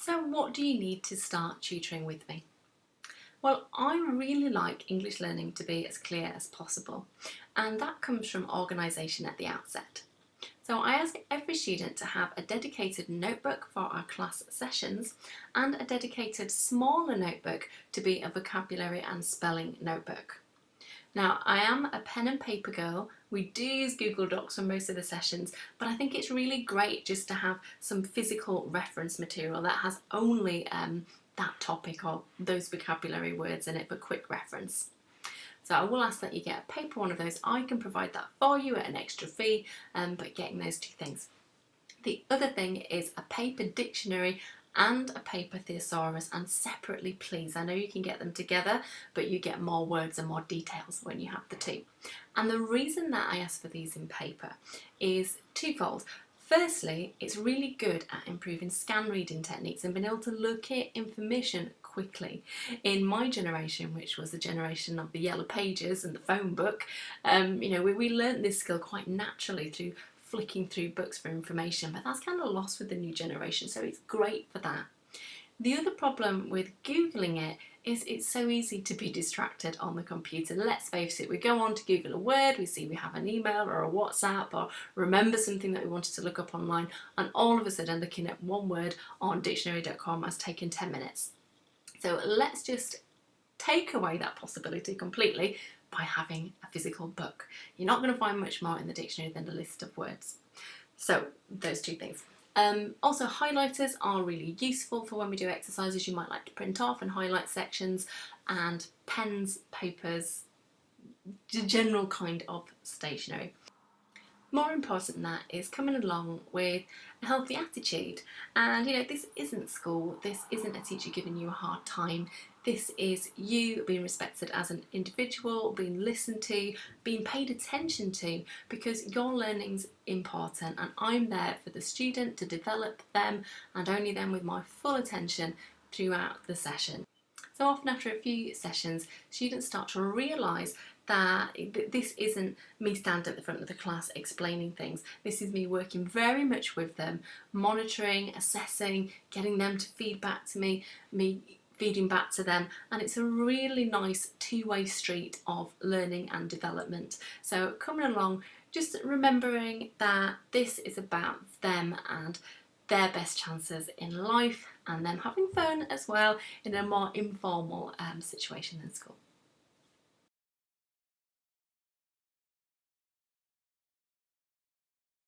So what do you need to start tutoring with me? Well, I really like English learning to be as clear as possible, and that comes from organisation at the outset. So I ask every student to have a dedicated notebook for our class sessions and a dedicated smaller notebook to be a vocabulary and spelling notebook. Now, I am a pen and paper girl. We do use Google Docs for most of the sessions, but I think it's really great just to have some physical reference material that has only that topic or those vocabulary words in it for quick reference. So I will ask that you get a paper one of those. I can provide that for you at an extra fee, but getting those two things. The other thing is a paper dictionary and a paper thesaurus, and separately please. I know you can get them together, but you get more words and more details when you have the two. And the reason that I ask for these in paper is twofold. Firstly, it's really good at improving scan reading techniques and being able to locate information quickly. In my generation, which was the generation of the yellow pages and the phone book, we learnt this skill quite naturally through flicking through books for information, but that's kind of lost with the new generation, so it's great for that. The other problem with Googling it is it's so easy to be distracted on the computer. Let's face it, we go on to Google a word, we see we have an email or a WhatsApp or remember something that we wanted to look up online, and all of a sudden looking at one word on dictionary.com has taken 10 minutes. So let's just take away that possibility completely by having a physical book. You're not going to find much more in the dictionary than a list of words. So those two things. Also, highlighters are really useful for when we do exercises you might like to print off and highlight sections, and pens, papers, the general kind of stationery. More important than that is coming along with a healthy attitude. And this isn't school, this isn't a teacher giving you a hard time. This is you being respected as an individual, being listened to, being paid attention to, because your learning's important and I'm there for the student to develop them, and only them, with my full attention throughout the session. So often after a few sessions, students start to realise that this isn't me standing at the front of the class explaining things. This is me working very much with them, monitoring, assessing, getting them to feed back to me feeding back to them, and it's a really nice two-way street of learning and development. So coming along, just remembering that this is about them and their best chances in life, and them having fun as well in a more informal situation than school.